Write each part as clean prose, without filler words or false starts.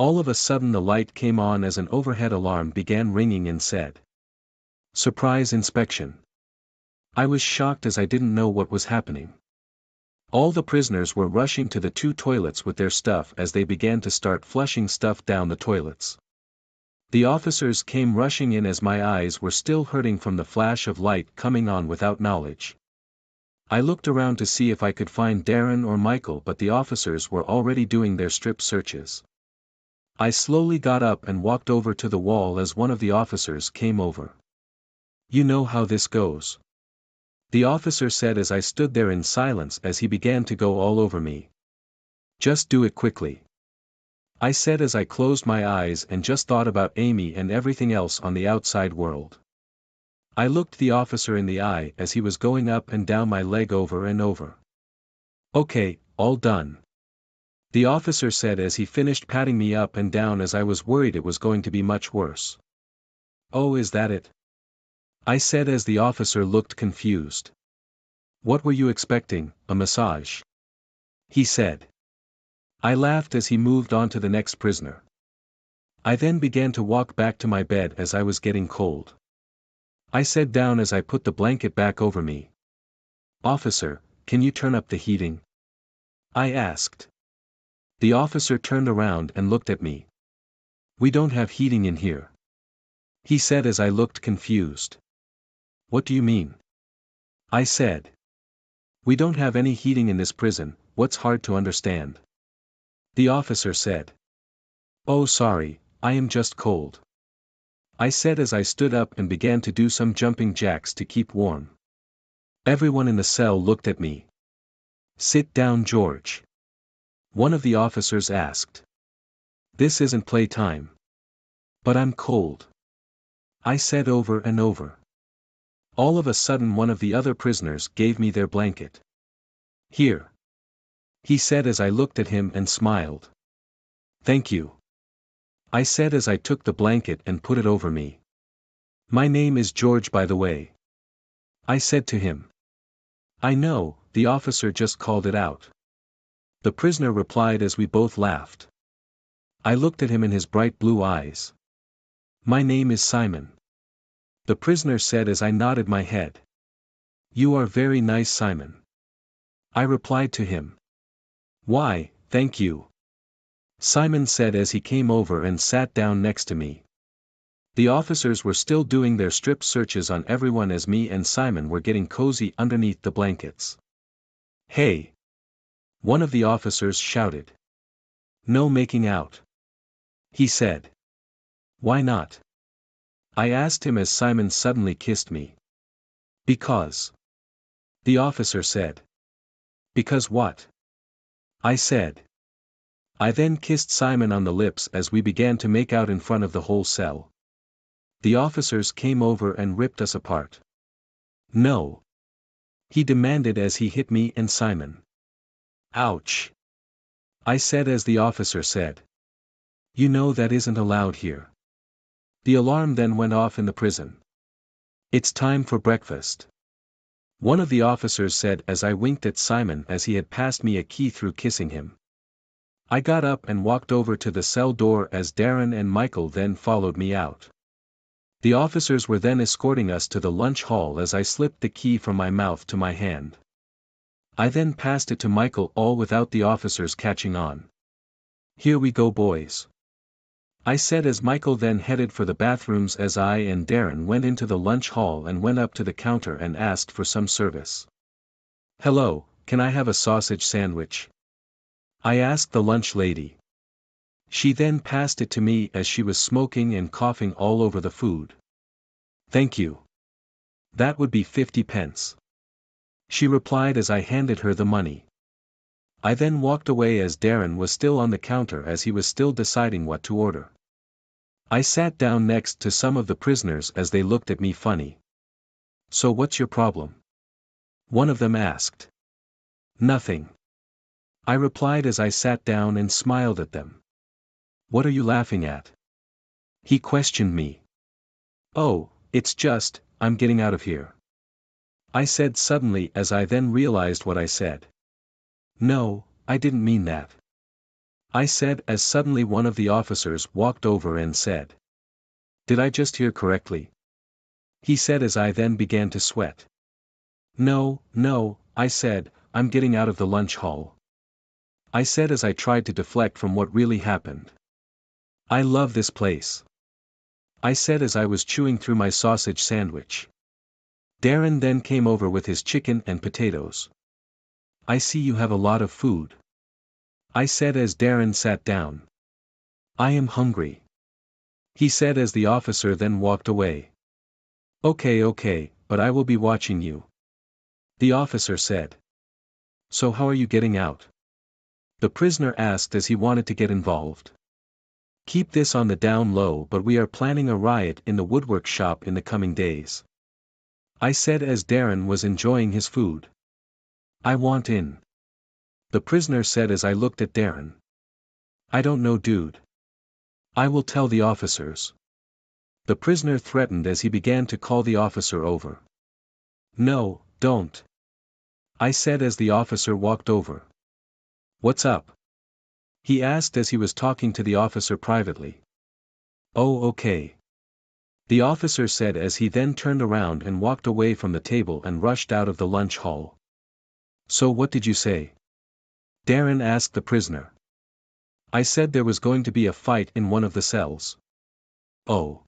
All of a sudden the light came on as an overhead alarm began ringing and said, "Surprise inspection." I was shocked as I didn't know what was happening. All the prisoners were rushing to the two toilets with their stuff as they began to start flushing stuff down the toilets. The officers came rushing in as my eyes were still hurting from the flash of light coming on without knowledge. I looked around to see if I could find Darren or Michael, but the officers were already doing their strip searches. I slowly got up and walked over to the wall as one of the officers came over. "You know how this goes," the officer said as I stood there in silence as he began to go all over me. "Just do it quickly," I said as I closed my eyes and just thought about Amy and everything else on the outside world. I looked the officer in the eye as he was going up and down my leg over and over. "Okay, all done," the officer said as he finished patting me up and down as I was worried it was going to be much worse. "Oh, is that it?" I said as the officer looked confused. "What were you expecting, a massage?" he said. I laughed as he moved on to the next prisoner. I then began to walk back to my bed as I was getting cold. I sat down as I put the blanket back over me. "Officer, can you turn up the heating?" I asked. The officer turned around and looked at me. "We don't have heating in here," he said as I looked confused. "What do you mean?" I said. "We don't have any heating in this prison. What's hard to understand?" the officer said. "Oh, sorry, I am just cold," I said as I stood up and began to do some jumping jacks to keep warm. Everyone in the cell looked at me. "Sit down, George," one of the officers asked. "This isn't playtime." "But I'm cold," I said over and over. All of a sudden one of the other prisoners gave me their blanket. "Here," he said as I looked at him and smiled. "Thank you," I said as I took the blanket and put it over me. "My name is George, by the way," I said to him. "I know, the officer just called it out," the prisoner replied as we both laughed. I looked at him in his bright blue eyes. "My name is Simon," the prisoner said as I nodded my head. "You are very nice, Simon," I replied to him. "Why, thank you," Simon said as he came over and sat down next to me. The officers were still doing their strip searches on everyone as me and Simon were getting cozy underneath the blankets. "Hey!" one of the officers shouted. "No making out," he said. "Why not?" I asked him as Simon suddenly kissed me. "Because," the officer said. "Because what?" I said. I then kissed Simon on the lips as we began to make out in front of the whole cell. The officers came over and ripped us apart. "No," he demanded as he hit me and Simon. "Ouch," I said as the officer said. "You know that isn't allowed here." The alarm then went off in the prison. "It's time for breakfast," one of the officers said as I winked at Simon as he had passed me a key through kissing him. I got up and walked over to the cell door as Darren and Michael then followed me out. The officers were then escorting us to the lunch hall as I slipped the key from my mouth to my hand. I then passed it to Michael, all without the officers catching on. "Here we go, boys," I said as Michael then headed for the bathrooms as I and Darren went into the lunch hall and went up to the counter and asked for some service. "Hello, can I have a sausage sandwich?" I asked the lunch lady. She then passed it to me as she was smoking and coughing all over the food. "Thank you. That would be 50 pence. She replied as I handed her the money. I then walked away as Darren was still on the counter as he was still deciding what to order. I sat down next to some of the prisoners as they looked at me funny. "So what's your problem?" one of them asked. "Nothing," I replied as I sat down and smiled at them. "What are you laughing at?" he questioned me. "Oh, it's just, I'm getting out of here," I said suddenly as I then realized what I said. "No, I didn't mean that." I said as suddenly one of the officers walked over and said. Did I just hear correctly? He said as I then began to sweat. No, no, I said, I'm getting out of the lunch hall. I said as I tried to deflect from what really happened. I love this place. I said as I was chewing through my sausage sandwich. Darren then came over with his chicken and potatoes. I see you have a lot of food. I said as Darren sat down. I am hungry. He said as the officer then walked away. Okay, but I will be watching you. The officer said. So how are you getting out? The prisoner asked as he wanted to get involved. Keep this on the down low, but we are planning a riot in the woodwork shop in the coming days. I said as Darren was enjoying his food. I want in. The prisoner said as I looked at Darren. I don't know, dude. I will tell the officers. The prisoner threatened as he began to call the officer over. No, don't. I said as the officer walked over. What's up? He asked as he was talking to the officer privately. Oh, okay. The officer said as he then turned around and walked away from the table and rushed out of the lunch hall. So what did you say? Darren asked the prisoner. I said there was going to be a fight in one of the cells. Oh.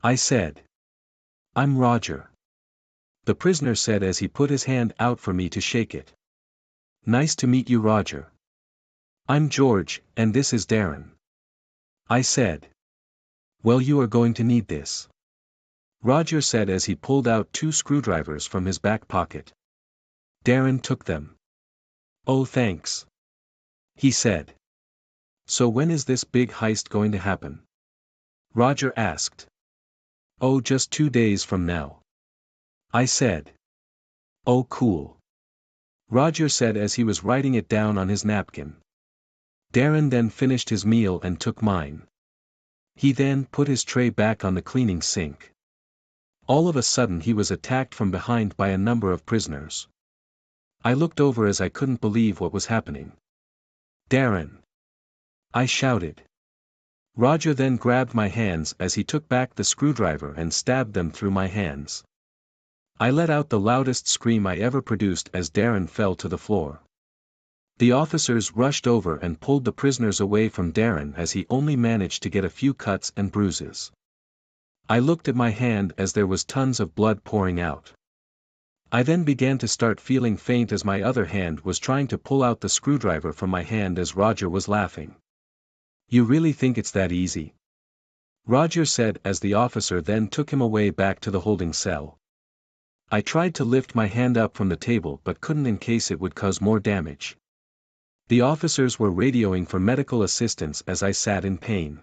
I said. I'm Roger. The prisoner said as he put his hand out for me to shake it. Nice to meet you, Roger. I'm George, and this is Darren. I said. Well, you are going to need this. Roger said as he pulled out 2 screwdrivers from his back pocket. Darren took them. Oh, thanks. He said. So when is this big heist going to happen? Roger asked. Oh, just 2 days from now. I said. Oh, cool. Roger said as he was writing it down on his napkin. Darren then finished his meal and took mine. He then put his tray back on the cleaning sink. All of a sudden he was attacked from behind by a number of prisoners. I looked over as I couldn't believe what was happening. Darren! I shouted. Roger then grabbed my hands as he took back the screwdriver and stabbed them through my hands. I let out the loudest scream I ever produced as Darren fell to the floor. The officers rushed over and pulled the prisoners away from Darren as he only managed to get a few cuts and bruises. I looked at my hand as there was tons of blood pouring out. I then began to start feeling faint as my other hand was trying to pull out the screwdriver from my hand as Roger was laughing. You really think it's that easy? Roger said as the officer then took him away back to the holding cell. I tried to lift my hand up from the table but couldn't in case it would cause more damage. The officers were radioing for medical assistance as I sat in pain.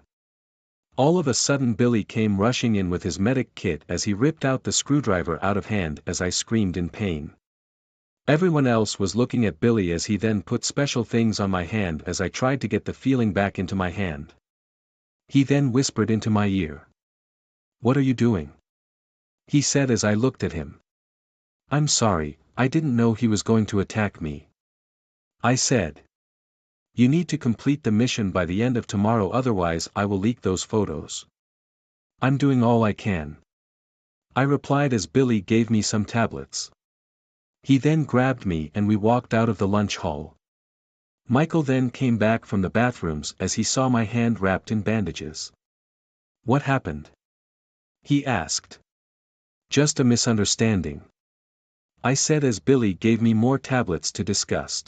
All of a sudden Billy came rushing in with his medic kit as he ripped out the screwdriver out of hand as I screamed in pain. Everyone else was looking at Billy as he then put special things on my hand as I tried to get the feeling back into my hand. He then whispered into my ear. What are you doing? He said as I looked at him. I'm sorry, I didn't know he was going to attack me. I said. You need to complete the mission by the end of tomorrow, otherwise I will leak those photos. I'm doing all I can. I replied as Billy gave me some tablets. He then grabbed me and we walked out of the lunch hall. Michael then came back from the bathrooms as he saw my hand wrapped in bandages. What happened? He asked. Just a misunderstanding. I said as Billy gave me more tablets to discuss.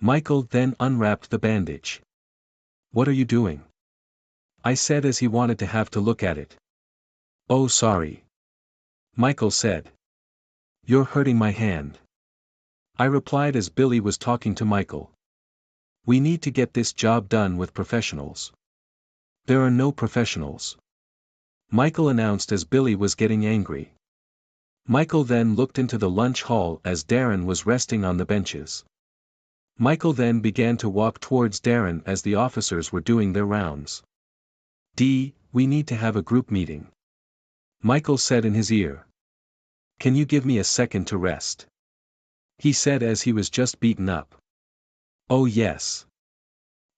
Michael then unwrapped the bandage. What are you doing? I said as he wanted to have to look at it. Oh, sorry. Michael said. You're hurting my hand. I replied as Billy was talking to Michael. We need to get this job done with professionals. There are no professionals. Michael announced as Billy was getting angry. Michael then looked into the lunch hall as Darren was resting on the benches. Michael then began to walk towards Darren as the officers were doing their rounds. We need to have a group meeting. Michael said in his ear. Can you give me a second to rest? He said as he was just beaten up. Oh yes.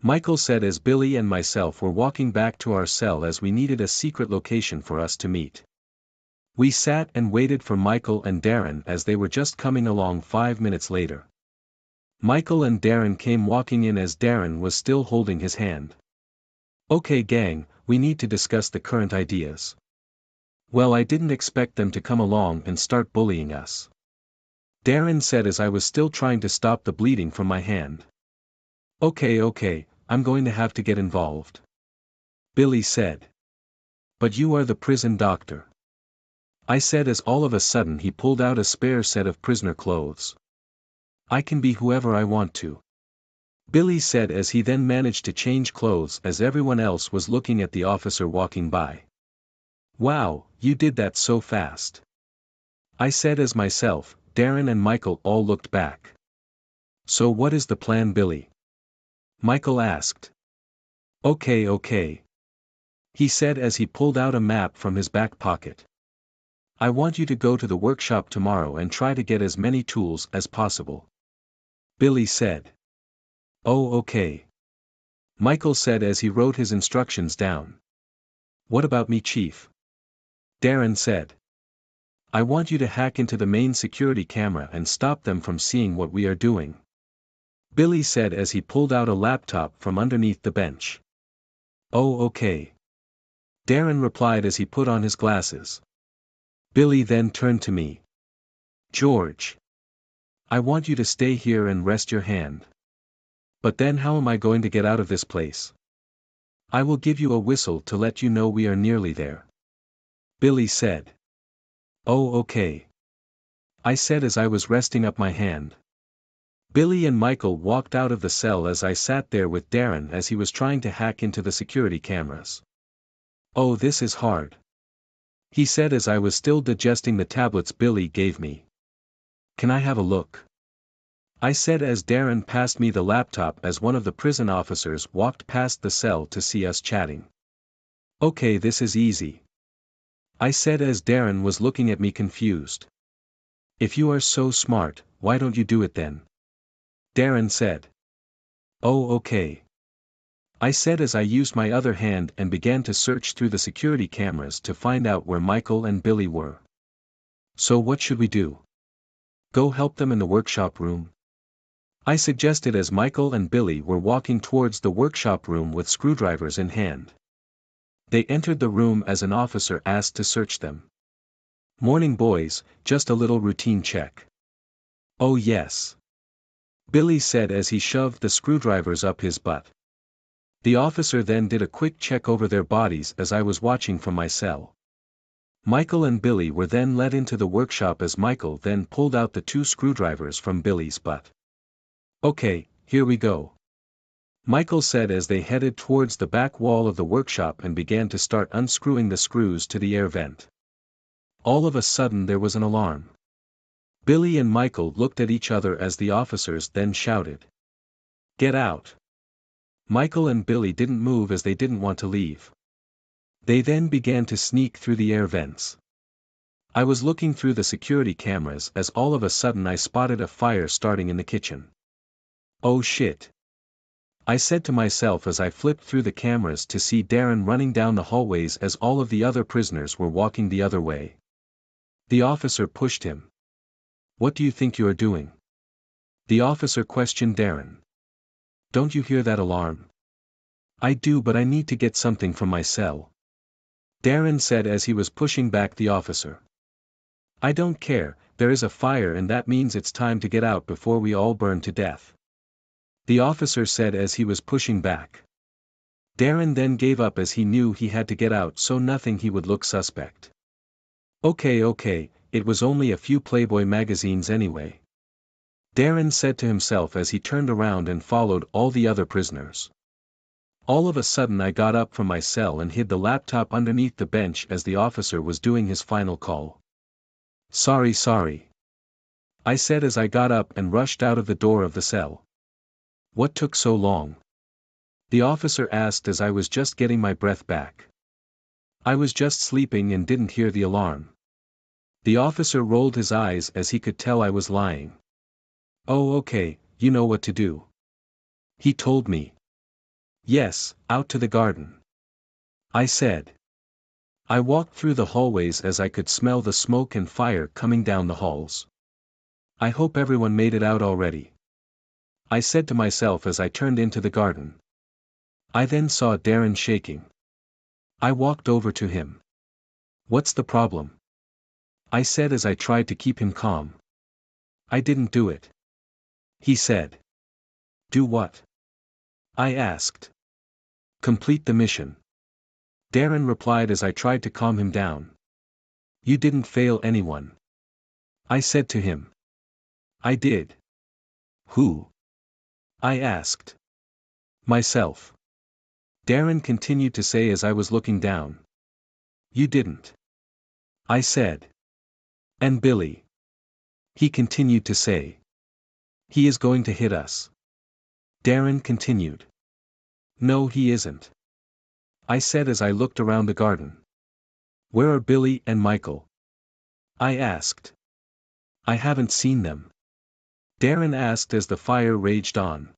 Michael said as Billy and myself were walking back to our cell as we needed a secret location for us to meet. We sat and waited for Michael and Darren as they were just coming along 5 minutes later. Michael and Darren came walking in as Darren was still holding his hand. "Okay gang, we need to discuss the current ideas." "Well, I didn't expect them to come along and start bullying us," Darren said as I was still trying to stop the bleeding from my hand. Okay, I'm going to have to get involved," Billy said. "But you are the prison doctor," I said as all of a sudden he pulled out a spare set of prisoner clothes. "I can be whoever I want to," Billy said as he then managed to change clothes as everyone else was looking at the officer walking by. "Wow, you did that so fast," I said as myself, Darren and Michael all looked back. "So what is the plan, Billy?" Michael asked. Okay, he said as he pulled out a map from his back pocket. "I want you to go to the workshop tomorrow and try to get as many tools as possible," Billy said. "Oh, okay," Michael said as he wrote his instructions down. "What about me, Chief?" Darren said. "I want you to hack into the main security camera and stop them from seeing what we are doing," Billy said as he pulled out a laptop from underneath the bench. "Oh, okay," Darren replied as he put on his glasses. Billy then turned to me. "George, I want you to stay here and rest your hand." "But then how am I going to get out of this place?" "I will give you a whistle to let you know we are nearly there," Billy said. "Oh, okay," I said as I was resting up my hand. Billy and Michael walked out of the cell as I sat there with Darren as he was trying to hack into the security cameras. "Oh, this is hard," he said as I was still digesting the tablets Billy gave me. "Can I have a look?" I said as Darren passed me the laptop as one of the prison officers walked past the cell to see us chatting. "Okay, this is easy," I said as Darren was looking at me confused. "If you are so smart, why don't you do it then?" Darren said. "Oh, okay," I said as I used my other hand and began to search through the security cameras to find out where Michael and Billy were. "So what should we do? Go help them in the workshop room?" I suggested as Michael and Billy were walking towards the workshop room with screwdrivers in hand. They entered the room as an officer asked to search them. "Morning boys, just a little routine check." "Oh yes," Billy said as he shoved the screwdrivers up his butt. The officer then did a quick check over their bodies as I was watching from my cell. Michael and Billy were then led into the workshop as Michael then pulled out the 2 screwdrivers from Billy's butt. "Okay, here we go," Michael said as they headed towards the back wall of the workshop and began to start unscrewing the screws to the air vent. All of a sudden there was an alarm. Billy and Michael looked at each other as the officers then shouted, "Get out!" Michael and Billy didn't move as they didn't want to leave. They then began to sneak through the air vents. I was looking through the security cameras as all of a sudden I spotted a fire starting in the kitchen. "Oh shit," I said to myself as I flipped through the cameras to see Darren running down the hallways as all of the other prisoners were walking the other way. The officer pushed him. "What do you think you are doing?" the officer questioned Darren. "Don't you hear that alarm?" "I do, but I need to get something from my cell," Darren said as he was pushing back the officer. "I don't care, there is a fire and that means it's time to get out before we all burn to death," the officer said as he was pushing back. Darren then gave up as he knew he had to get out so nothing he would look suspect. Okay, it was only a few Playboy magazines anyway," Darren said to himself as he turned around and followed all the other prisoners. All of a sudden I got up from my cell and hid the laptop underneath the bench as the officer was doing his final call. Sorry," I said as I got up and rushed out of the door of the cell. "What took so long?" the officer asked as I was just getting my breath back. "I was just sleeping and didn't hear the alarm." The officer rolled his eyes as he could tell I was lying. "Oh okay, you know what to do," he told me. Yes, out to the garden. I said. I walked through the hallways as I could smell the smoke and fire coming down the halls. I hope everyone made it out already, I said to myself as I turned into the garden. I then saw Darren shaking. I walked over to him. What's the problem? I said as I tried to keep him calm. I didn't do it. He said. Do what? I asked. Complete the mission. Darren replied as I tried to calm him down. You didn't fail anyone. I said to him. I did. Who? I asked. Myself. Darren continued to say as I was looking down. You didn't. I said. And Billy. He continued to say. He is going to hit us. Darren continued. No, he isn't. I said as I looked around the garden. Where are Billy and Michael? I asked. I haven't seen them. Darren asked as the fire raged on.